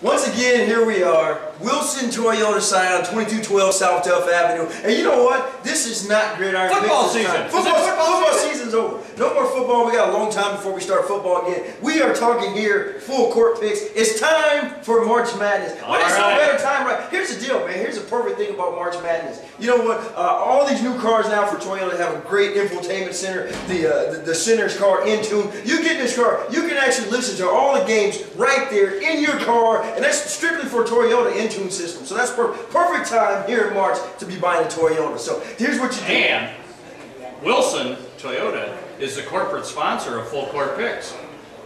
Once again, here we are, Wilson Toyota Scion, 2212 South Duff Avenue. And you know what? This is not Gridiron football season. Football season's over. No more football. We got a long time before we start football again. We are talking here full court picks. It's time for March Madness. What is no better time, right? Here's the deal, man. Here's the perfect thing about March Madness. You know what? All these new cars now for Toyota have a great infotainment center. The center is called Intune. You get in this car, you can actually listen to all the games right there in your car, and that's strictly for Toyota Intune system. So that's perfect time here in March to be buying a Toyota. So here's what you do. And Wilson Toyota is the corporate sponsor of Full Court Picks.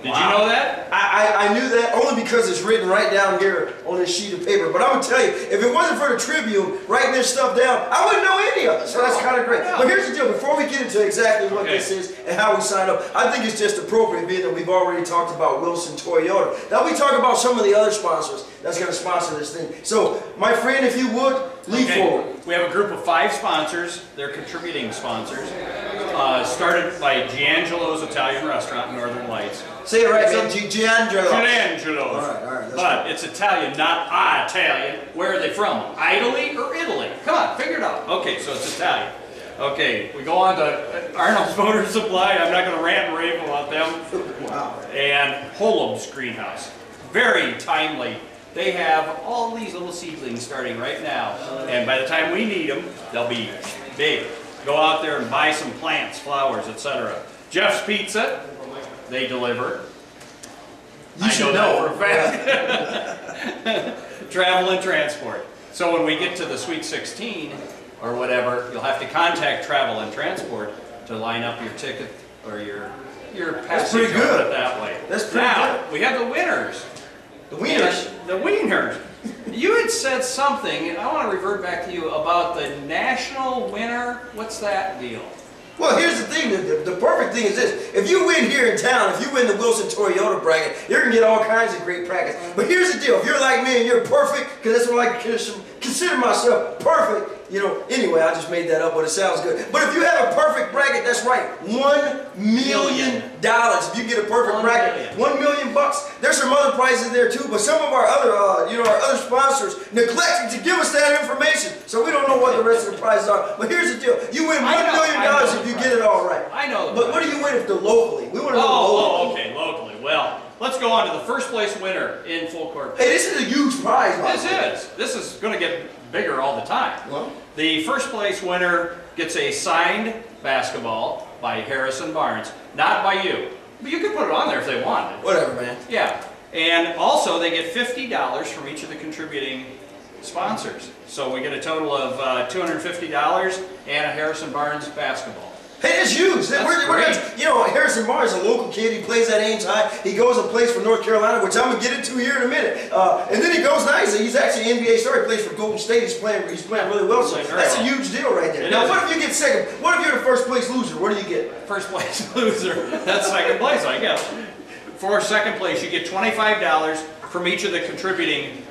Did you know that? I knew that only because it's written right down here on this sheet of paper. But I'm going to tell you, if it wasn't for the Tribune writing this stuff down, I wouldn't know any of it. So that's kind of great. But here's the deal. Before we get into exactly what this is and how we sign up, I think it's just appropriate, being that we've already talked about Wilson Toyota, that we talk about some of the other sponsors that's going to sponsor this thing. So, my friend, if you would, lead forward. We have a group of 5 sponsors. They're contributing sponsors. Started by Giangelo's Italian Restaurant in Northern Lights. Say it right, man. Giangelo's. Giangelo's. All right. But it's Italian, not Italian. Where are they from? Italy or Italy? Come on, figure it out. Okay, so it's Italian. Okay, we go on to Arnold's Motor Supply. I'm not going to rant and rave about them. Wow. And Holub's Greenhouse. Very timely. They have all these little seedlings starting right now. And by the time we need them, they'll be big. Go out there and buy some plants, flowers, etc. Jeff's Pizza, they deliver. You should know for a fact. Travel and Transport. So when we get to the Sweet 16 or whatever, you'll have to contact Travel and Transport to line up your ticket or your passage. That's pretty good. Put it that way. That's pretty good. We have the winners. The wieners. The wieners. You had said something, and I want to revert back to you about the national winner. What's that deal? Well, here's the thing. The perfect thing is this. If you win here in town, if you win the Wilson Toyota bracket, you're going to get all kinds of great brackets. But here's the deal. If you're like me and you're perfect, because that's what I consider myself, perfect, you know, anyway, I just made that up, but it sounds good. But if you have a perfect bracket, that's right, $1 million. If you get a perfect bracket, $1 million bucks. There's some other prizes there too, but some of our other, our other sponsors neglected to give us that information, so we don't know what the rest of the prizes are. But here's the deal: you win $1 million if you get it all right. I know. But what do you win if they're locally? We want to know locally. Okay, locally. Well, let's go on to the first place winner in Full Court. Hey, this is a huge prize. This is going to get bigger all the time. Well, the first place winner gets a signed basketball by Harrison Barnes, not by you. But you could put it on there if they want. Whatever, man. Yeah. And also they get $50 from each of the contributing sponsors. So we get a total of $250 and a Harrison Barnes basketball. Hey, that's huge. You know, Harrison Barnes is a local kid. He plays at Ames High. He goes and plays for North Carolina, which I'm going to get into here in a minute. And then he goes nice. He's actually an NBA star. He plays for Golden State. He's playing really well. So that's a huge deal right there. Now, what if you get second? What if you're the first place loser? What do you get? First place loser. That's second place, I guess. For second place, you get $25 from each of the contributing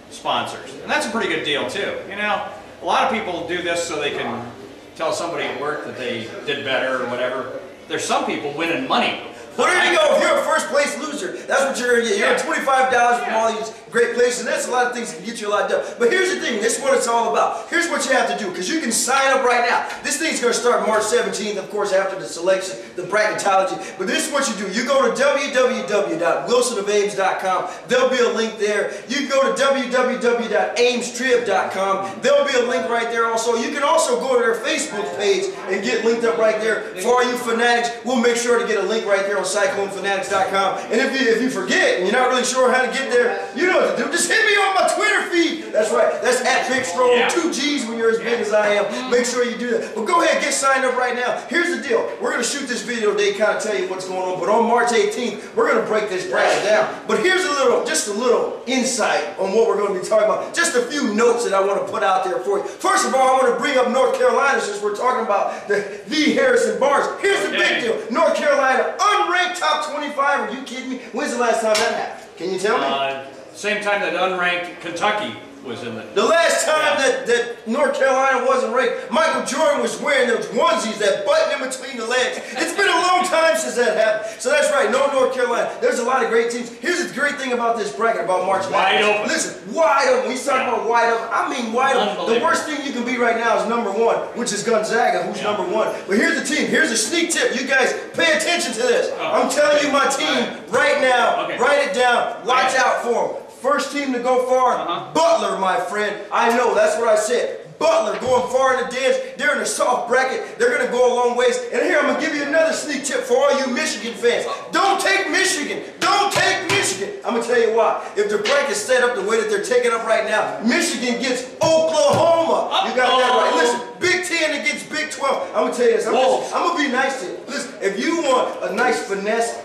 sponsors. And that's a pretty good deal, too. You know, a lot of people do this so they can tell somebody at work that they did better or whatever. There's some people winning money. Well, there you go. If you're a first place loser, that's what you're going to get. You're $25 from all these great places, and that's a lot of things that can get you a lot done. But here's the thing. This is what it's all about. Here's what you have to do, because you can sign up right now. This thing's going to start March 17th, of course, after the selection, the bracketology. But this is what you do. You go to www.wilsonofames.com. There'll be a link there. You go to www.amestrib.com. There'll be a link right there also. You can also go to their Facebook page and get linked up right there. For all you fanatics, we'll make sure to get a link right there on CycloneFanatics.com. And if you forget and you're not really sure how to get there, you know what to do. Just hit me on my Twitter feed. That's right. That's at Big Stroll. 2 G's when you're as big as I am. Make sure you do that. But go ahead, get signed up right now. Here's the deal. We're going to shoot this video today, kind of tell you what's going on. But on March 18th, we're going to break this bracket down. But here's just a little insight on what we're going to be talking about. Just a few notes that I want to put out there for you. First of all, I want to bring up North Carolina, since we're talking about the Harrison Barnes. Here's the big deal. North Carolina, unranked top 25. Are you kidding me? When's the last time that happened? Can you tell me? Same time that unranked Kentucky was in the... The last time that North Carolina wasn't ranked, Michael Jordan was wearing those onesies that button in between the legs. It's been a long time since that happened. So that's right, no North Carolina. There's a lot of great teams. Here's the great thing about this bracket, about March Wide Madness. open. Listen, wide open. We talking about wide open. I mean wide open. The worst thing you can be right now is number one, which is Gonzaga, who's number one. But here's the team. Here's a sneak tip. You guys pay attention to this. I'm telling you my team right now. Write it down. Watch out for them. First team to go far, Butler, my friend. I know, that's what I said. Butler going far in the dance. They're in a soft bracket. They're going to go a long ways. And here, I'm going to give you another sneak tip for all you Michigan fans. Don't take Michigan. Don't take Michigan. I'm going to tell you why. If the bracket's set up the way that they're taking up right now, Michigan gets Oklahoma. You got that right. Listen, Big 10 against Big 12. I'm going to tell you this. I'm going to be nice to you. Listen, if you want a nice finesse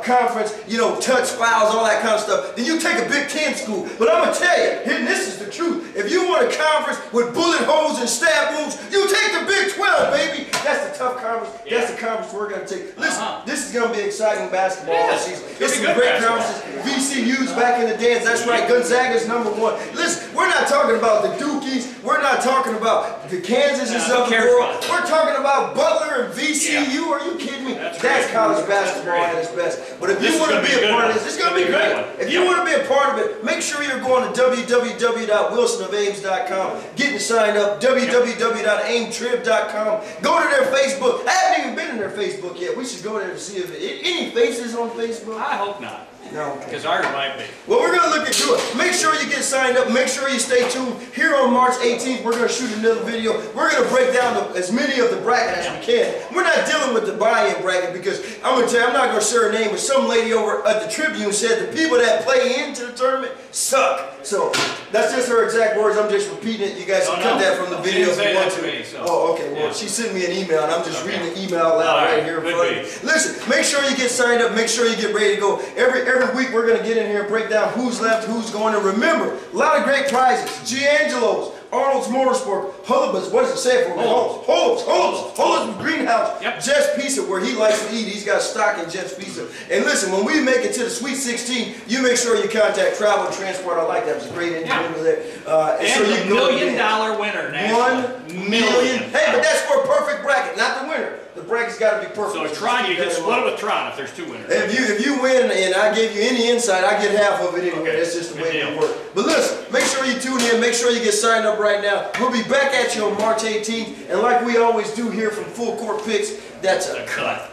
conference, you know, touch fouls, all that kind of stuff, then you take a Big 10 school. But I'm going to tell you, and this is the truth. If you want a conference with bullet holes and stab wounds, you take the Big 12, baby. That's the tough conference. That's the conference we're going to take. Listen, this is going to be exciting basketball all season. It's some great conferences. VCU's back in the dance. That's right. Gonzaga's number one. Listen, we're not talking about the Dukies. We're not talking about the Kansases of the world. We're talking about Butler and VCU. Are you kidding me? That's college basketball at its best. But if you want to be a part of this, it's going to be great. If you want to be a part of it, make sure you're going to www.wilsonofames.com, getting signed up, www.aimtrib.com. Go to their Facebook. I haven't even been in their Facebook yet. We should go there to see if any faces on Facebook. I hope not. No. Because ours might be. Well, we're going to look into it. Make sure you get signed up. Make sure you stay tuned. Here on March 18th, we're going to shoot another video. We're going to break down as many of the bracket as we can. We're not dealing with the buy-in bracket because I'm going to tell you, I'm not going to share her name, but some lady over at the Tribune said the people that play into the tournament suck. So that's just her exact words. I'm just repeating it. You guys can cut that from the video if you want to. Oh, okay. Well, she sent me an email, and I'm just reading the email out loud right here in front of you. Listen, make sure you get signed up. Make sure you get ready to go. Every week we're going to get in here and break down who's left, who's going. And remember, a lot of great prizes. Giangelo's, Arnold's Motorsport, Hullabus, what does it say for me? Hullabus Greenhouse, Jeff's Pizza, where he likes to eat. He's got stock in Jeff's Pizza. And listen, when we make it to the Sweet 16, you make sure you contact Travel and Transport. I like that. It was a great interview there. And so you $1 million winner. $1 million. Hey, but that's for a perfect bracket, not the winner. The bracket's got to be perfect. So Tron, you can split it with Tron if there's two winners. If you win and I give you any insight, I get half of it anyway. That's just the way it works. But listen, make sure you tune in. Make sure you get signed up right now. We'll be back at you on March 18th. And like we always do here from Full Court Picks, that's a cut.